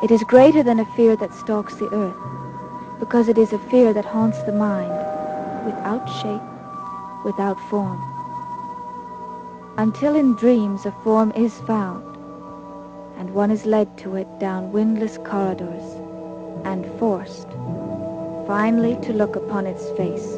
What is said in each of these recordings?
It is greater than a fear that stalks the earth, because it is a fear that haunts the mind, without shape, without form. Until in dreams a form is found, and one is led to it down windless corridors, and forced, finally, to look upon its face.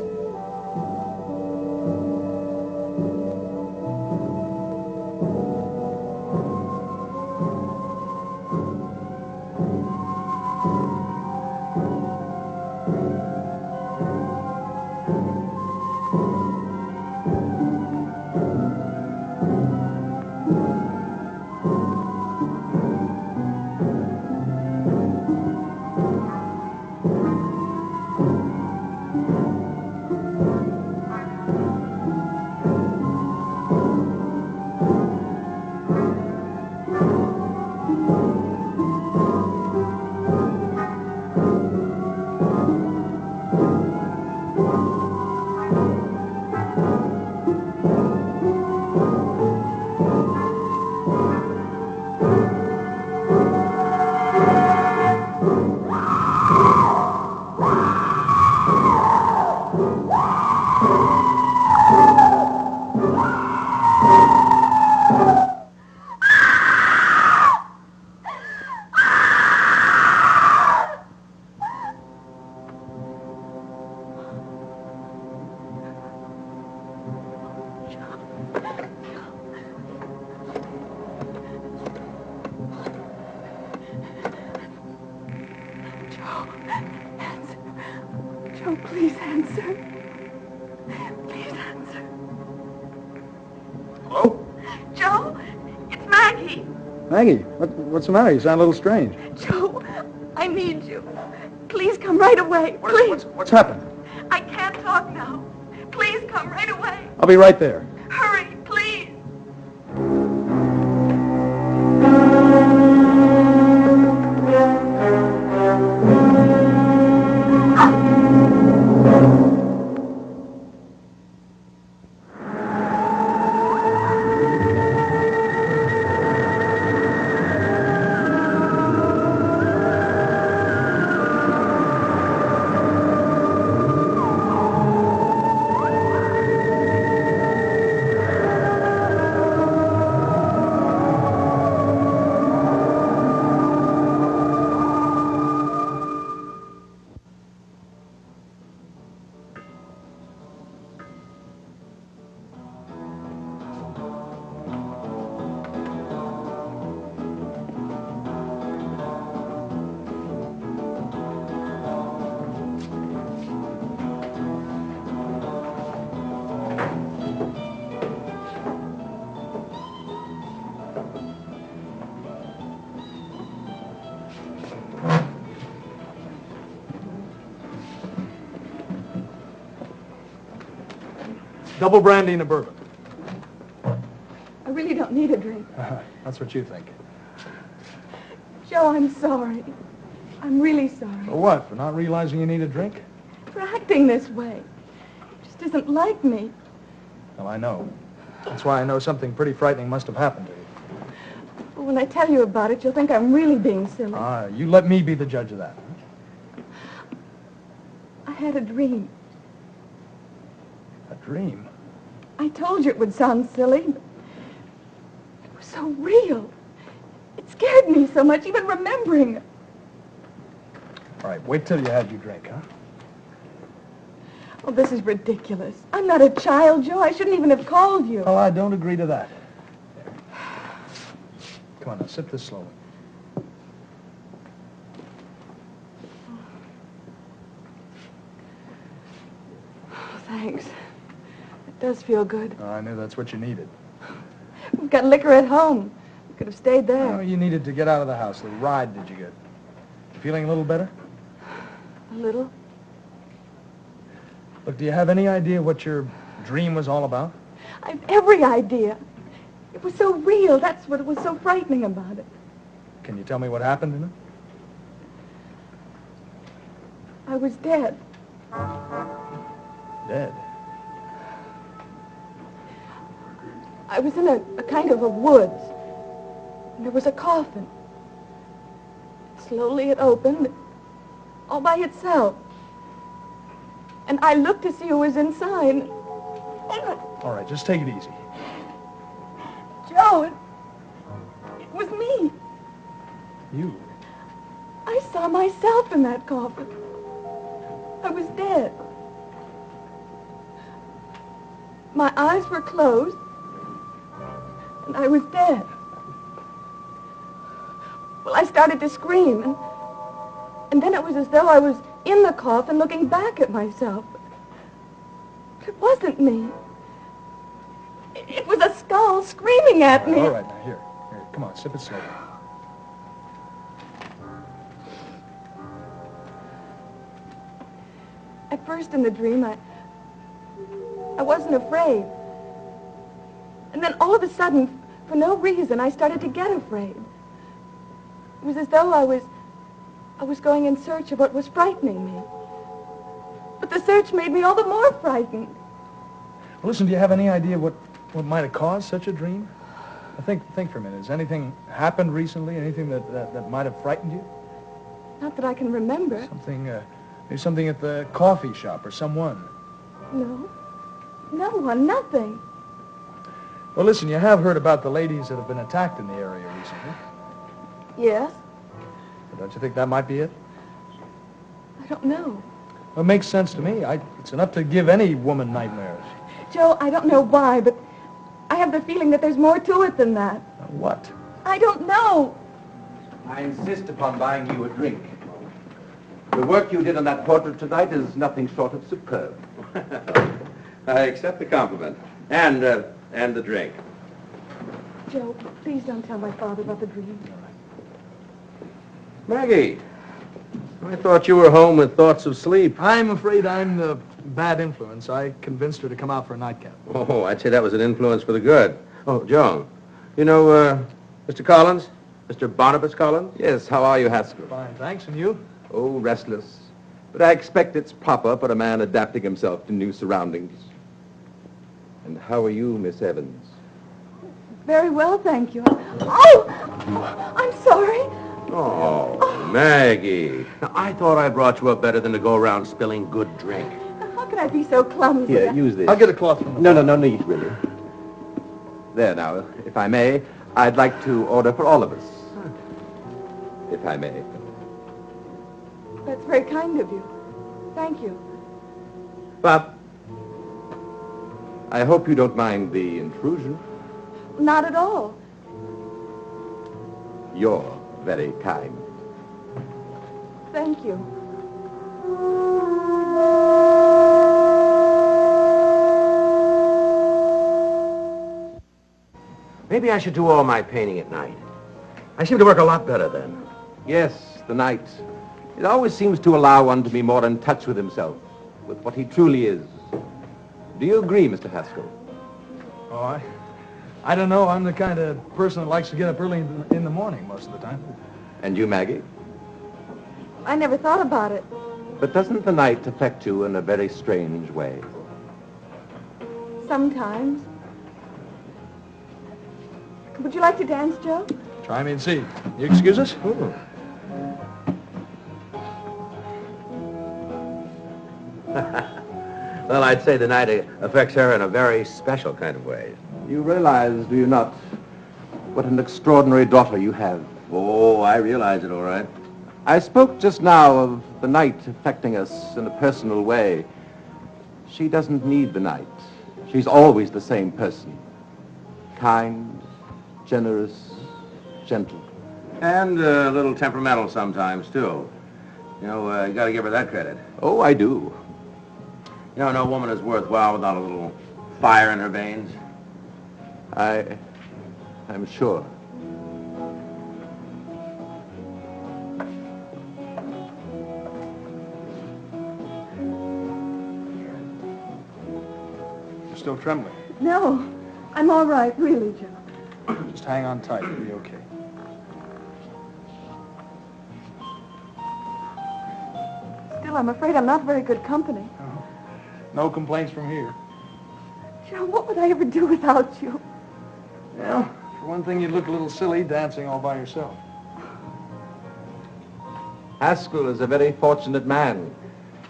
Joe, please answer. Please answer. Hello? Joe, it's Maggie. Maggie, what's the matter? You sound a little strange. Joe, I need you. Please come right away. Please. What's happened? I can't talk now. Please come right away. I'll be right there. Hurry, please. Double brandy and a bourbon. I really don't need a drink. That's what you think. Joe, I'm sorry. I'm really sorry. For what? For not realizing you need a drink? For acting this way. It just isn't like me. Well, I know. That's why I know something pretty frightening must have happened to you. But when I tell you about it, you'll think I'm really being silly. You let me be the judge of that. I had a dream. A dream? I told you it would sound silly, but it was so real. It scared me so much, even remembering it. All right, wait till you had your drink, huh? Oh, this is ridiculous. I'm not a child, Joe. I shouldn't even have called you. Well, I don't agree to that. Come on, now, sip this slowly. Oh, thanks. It does feel good. I knew that's what you needed. We've got liquor at home. We could have stayed there. Oh, you needed to get out of the house. The ride did you good. Feeling a little better? A little. Look, do you have any idea what your dream was all about? I've every idea. It was so real. That's what was so frightening about it. Can you tell me what happened in it? I was dead. Dead? I was in a kind of a woods. And there was a coffin. Slowly it opened, all by itself. And I looked to see who was inside. All right, just take it easy. Joe, it was me. You? I saw myself in that coffin. I was dead. My eyes were closed, and I was dead. Well, I started to scream, and then it was as though I was in the coffin looking back at myself. But it wasn't me. It was a skull screaming at me. All right, now, here, come on, sip it slowly. At first in the dream, I wasn't afraid. And then all of a sudden, for no reason, I started to get afraid. It was as though I was going in search of what was frightening me. But the search made me all the more frightened. Well, listen, do you have any idea what might have caused such a dream? Think for a minute. Has anything happened recently? Anything that might have frightened you? Not that I can remember. Maybe something at the coffee shop or someone. No. No one, nothing. Well, listen, you have heard about the ladies that have been attacked in the area recently. Yes? But don't you think that might be it? I don't know. Well, it makes sense to me. It's enough to give any woman nightmares. Joe, I don't know why, but I have the feeling that there's more to it than that. What? I don't know. I insist upon buying you a drink. The work you did on that portrait tonight is nothing short of superb. I accept the compliment. And the drink. Joe, please don't tell my father about the dream. Maggie, I thought you were home with thoughts of sleep. I'm afraid I'm the bad influence. I convinced her to come out for a nightcap. Oh, I'd say that was an influence for the good. Oh, Joan, you know, Mr. Collins? Mr. Barnabas Collins? Yes, how are you, Haskell? Fine, thanks. And you? Oh, restless. But I expect it's proper for a man adapting himself to new surroundings. And how are you, Miss Evans? Very well, thank you. Oh! I'm sorry. Oh, Maggie. Now, I thought I brought you up better than to go around spilling good drink. How could I be so clumsy? Here, use this. I'll get a cloth from the... No need, really. There now, if I may, I'd like to order for all of us. If I may. That's very kind of you. Thank you. But I hope you don't mind the intrusion. Not at all. You're very kind. Thank you. Maybe I should do all my painting at night. I seem to work a lot better then. Yes, the night. It always seems to allow one to be more in touch with himself, with what he truly is. Do you agree, Mr. Haskell? Oh, I don't know. I'm the kind of person that likes to get up early in the morning most of the time. And you, Maggie? I never thought about it. But doesn't the night affect you in a very strange way? Sometimes. Would you like to dance, Joe? Try me and see. You excuse us? Well, I'd say the night affects her in a very special kind of way. You realize, do you not, what an extraordinary daughter you have? Oh, I realize it, all right. I spoke just now of the night affecting us in a personal way. She doesn't need the night. She's always the same person. Kind, generous, gentle. And a little temperamental sometimes, too. You know, you gotta give her that credit. Oh, I do. You know, no woman is worthwhile without a little fire in her veins. I'm sure. You're still trembling. No, I'm all right, really, Joe. Just hang on tight. You'll be okay. Still, I'm afraid I'm not very good company. No complaints from here. Joe, what would I ever do without you? Well, for one thing, you'd look a little silly dancing all by yourself. Haskell is a very fortunate man.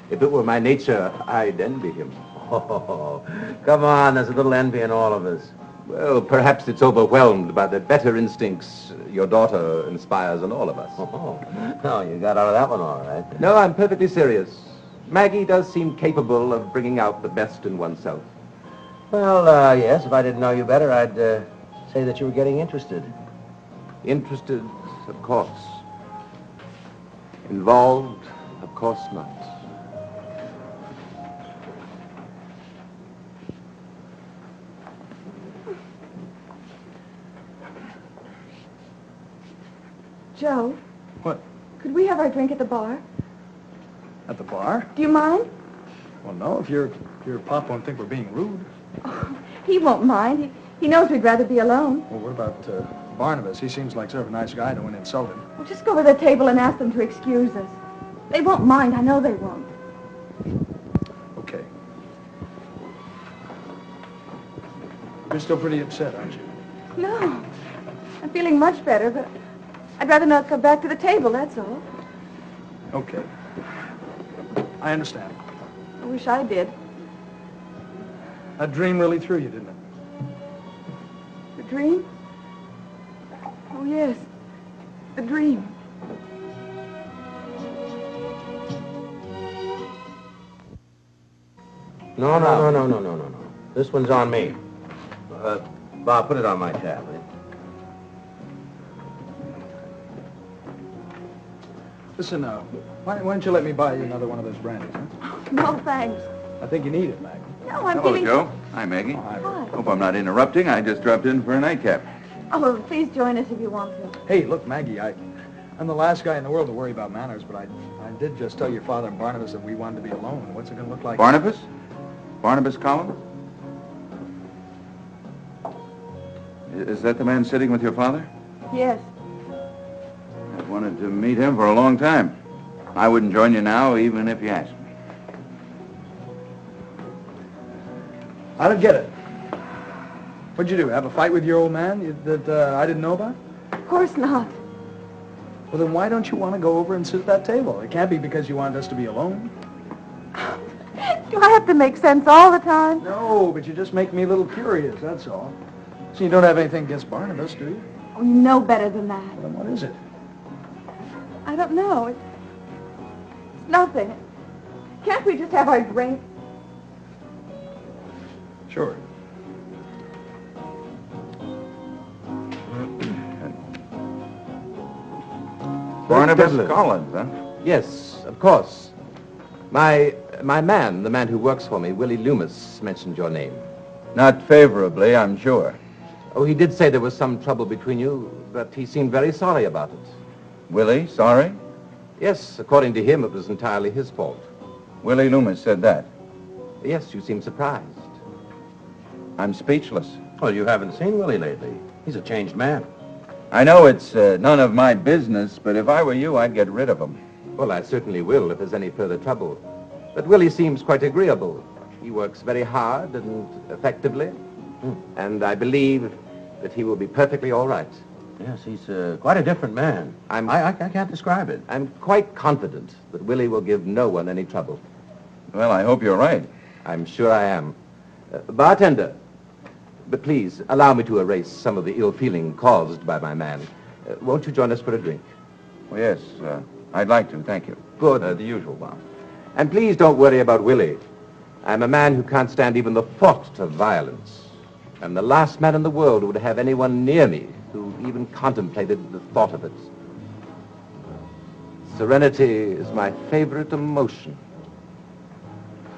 If it were my nature, I'd envy him. Oh, come on, there's a little envy in all of us. Well, perhaps it's overwhelmed by the better instincts your daughter inspires in all of us. Oh, no, you got out of that one all right. No, I'm perfectly serious. Maggie does seem capable of bringing out the best in oneself. Well, yes, if I didn't know you better, I'd say that you were getting interested. Interested, of course. Involved, of course not. Joe, What? could we have our drink at the bar? At the bar? Do you mind? Well, no, if your pop won't think we're being rude. Oh, he won't mind. He knows we'd rather be alone. Well, what about Barnabas? He seems like sort of a nice guy. No one insult him. We'll just go to the table and ask them to excuse us. They won't mind. I know they won't. Okay. You're still pretty upset, aren't you? No. I'm feeling much better, but I'd rather not go back to the table, that's all. Okay. I understand. I wish I did. That dream really threw you, didn't it? The dream? Oh, yes. The dream. No. This one's on me. Bob, put it on my tab, will you? Listen, why don't you let me buy you another one of those brandies, huh? No, thanks. I think you need it, Mag. No, I'm Hello, feeling... Joe. Hi, Maggie. Hi. Hi. Hope I'm not interrupting. I just dropped in for a nightcap. Oh, please join us if you want to. Hey, look, Maggie, I'm the last guy in the world to worry about manners, but I did just tell your father and Barnabas that we wanted to be alone. What's it going to look like? Barnabas? Barnabas Collins? Is that the man sitting with your father? Yes. I've wanted to meet him for a long time. I wouldn't join you now, even if you asked me. I don't get it. What'd you do, have a fight with your old man that I didn't know about? Of course not. Well, then why don't you want to go over and sit at that table? It can't be because you wanted us to be alone. Do I have to make sense all the time? No, but you just make me a little curious, that's all. So you don't have anything against Barnabas, do you? Oh, you know better than that. Well, then what is it? I don't know. It's nothing. Can't we just have our drink? Sure. Barnabas Devlin. Collins, huh? Yes, of course. My man, the man who works for me, Willie Loomis, mentioned your name. Not favorably, I'm sure. Oh, he did say there was some trouble between you, but he seemed very sorry about it. Willie, sorry? Yes, according to him, it was entirely his fault. Willie Loomis said that. Yes, you seem surprised. I'm speechless. Well, you haven't seen Willie lately. He's a changed man. I know it's none of my business, but if I were you, I'd get rid of him. Well, I certainly will if there's any further trouble. But Willie seems quite agreeable. He works very hard and effectively, and I believe that he will be perfectly all right. Yes, he's quite a different man. I can't describe it. I'm quite confident that Willie will give no one any trouble. Well, I hope you're right. I'm sure I am. Bartender, but please, allow me to erase some of the ill feeling caused by my man. Won't you join us for a drink? Well, yes, I'd like to, thank you. Good. The usual, Bob. And please don't worry about Willie. I'm a man who can't stand even the thought of violence. I'm the last man in the world who would have anyone near me who even contemplated the thought of it. Serenity is my favorite emotion.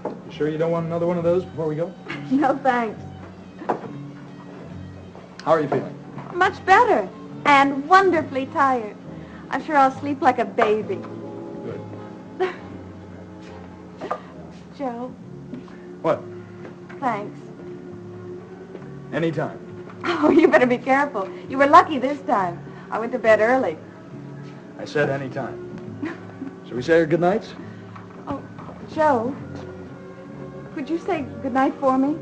You sure you don't want another one of those before we go? No, thanks. How are you feeling? Much better. And wonderfully tired. I'm sure I'll sleep like a baby. Good. Joe, What? thanks. Anytime. Oh, you better be careful. You were lucky this time. I went to bed early. I said anytime. Shall we say our good nights? Oh, Joe, could you say goodnight for me?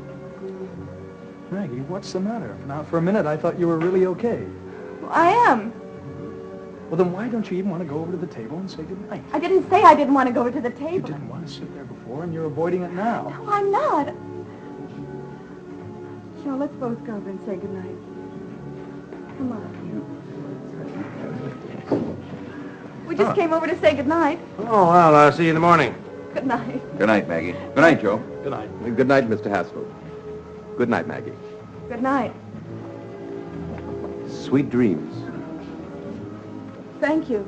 Maggie, what's the matter? Now, for a minute, I thought you were really okay. Well, I am. Well, then why don't you even want to go over to the table and say goodnight? I didn't say I didn't want to go to the You table. didn't want to sit there before, and you're avoiding it now. No, I'm not. Joe, let's both go over and say goodnight. Come on. We just came over to say goodnight. Oh, well, I'll see you in the morning. Good night. Good night, Maggie. Good night, Joe. Good night. Good night, Mr. Haskell. Good night, Maggie. Good night. Sweet dreams. Thank you.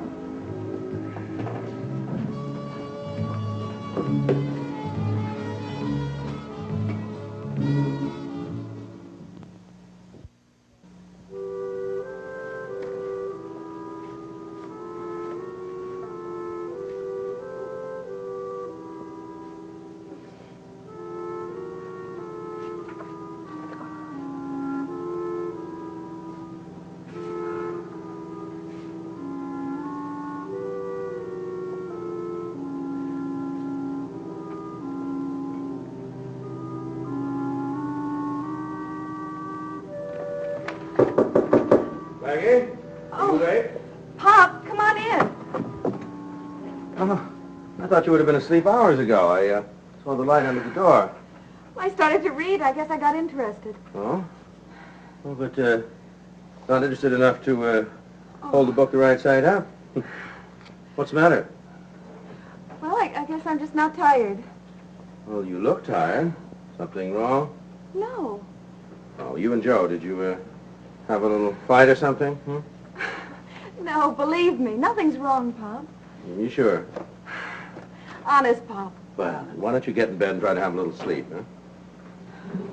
Maggie? Oh. You late? Pop, come on in. Oh, I thought you would have been asleep hours ago. I saw the light under the door. I started to read. I guess I got interested. Oh? Well, but not interested enough to hold the book the right side up. What's the matter? Well, I guess I'm just not tired. Well, you look tired. Something wrong? No. Oh, you and Joe, did you have a little fight or something? Hmm? No, believe me. Nothing's wrong, Pop. You sure? Honest, Pop. Well, why don't you get in bed and try to have a little sleep, huh?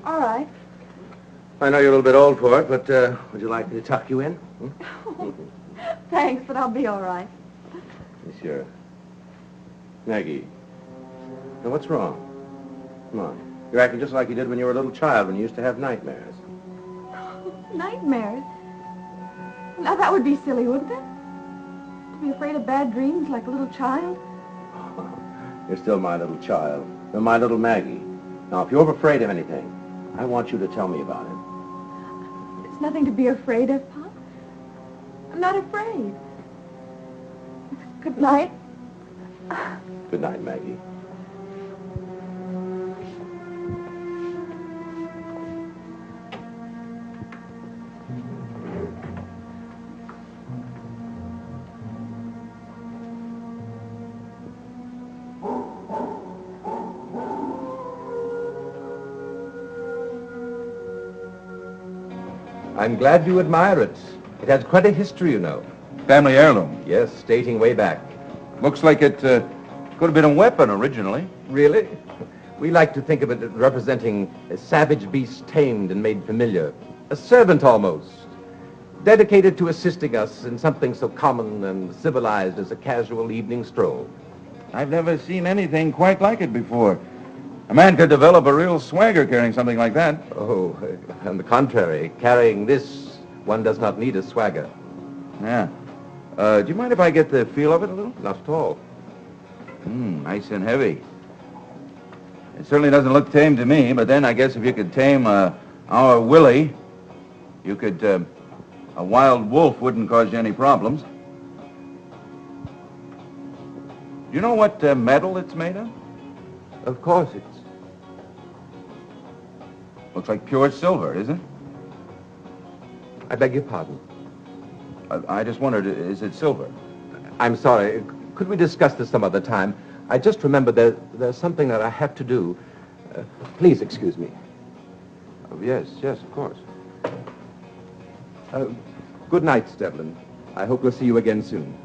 All right. I know you're a little bit old for it, but would you like me to tuck you in? Hmm? Thanks, but I'll be all right. You sure? Maggie, now what's wrong? Come on. You're acting just like you did when you were a little child, when you used to have nightmares. Nightmares? Now, that would be silly, wouldn't it? To be afraid of bad dreams like a little child? You're still my little child. You're my little Maggie. Now, if you're afraid of anything, I want you to tell me about it. There's nothing to be afraid of, Pop. I'm not afraid. Good night. Good night, Maggie. I'm glad you admire it. It has quite a history, you know. Family heirloom. Yes, dating way back. Looks like it could have been a weapon originally. Really? We like to think of it as representing a savage beast tamed and made familiar. A servant almost. Dedicated to assisting us in something so common and civilized as a casual evening stroll. I've never seen anything quite like it before. A man could develop a real swagger carrying something like that. Oh, on the contrary, carrying this, one does not need a swagger. Yeah. Do you mind if I get the feel of it a little? Not at all. Nice and heavy. It certainly doesn't look tame to me, but then I guess if you could tame our Willie, you could, a wild wolf wouldn't cause you any problems. Do you know what metal it's made of? Of course, it's... Looks like pure silver, isn't it? I beg your pardon. I just wondered, is it silver? I'm sorry. Could we discuss this some other time? I just remembered there's something that I have to do. Please excuse me. Oh, yes, of course. Good night, Stedland. I hope we'll see you again soon.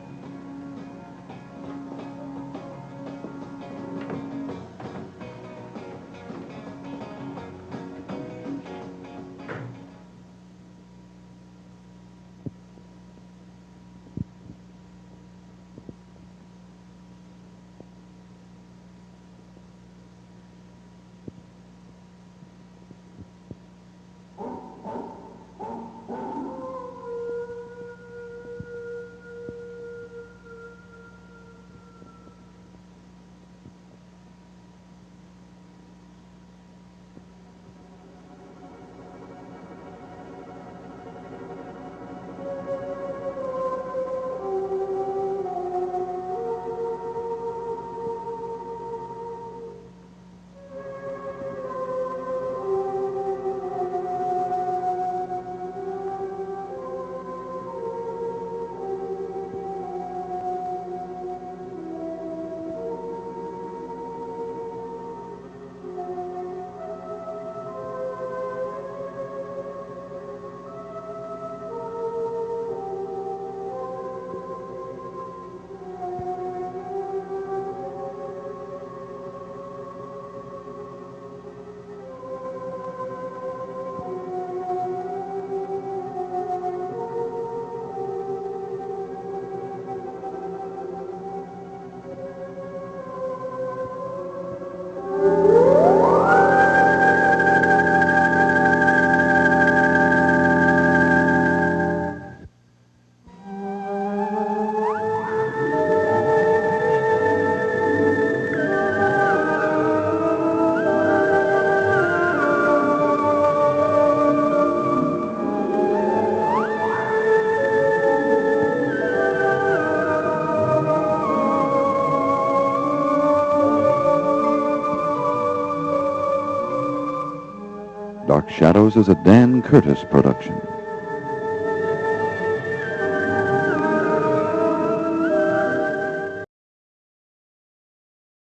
Dark Shadows is a Dan Curtis production.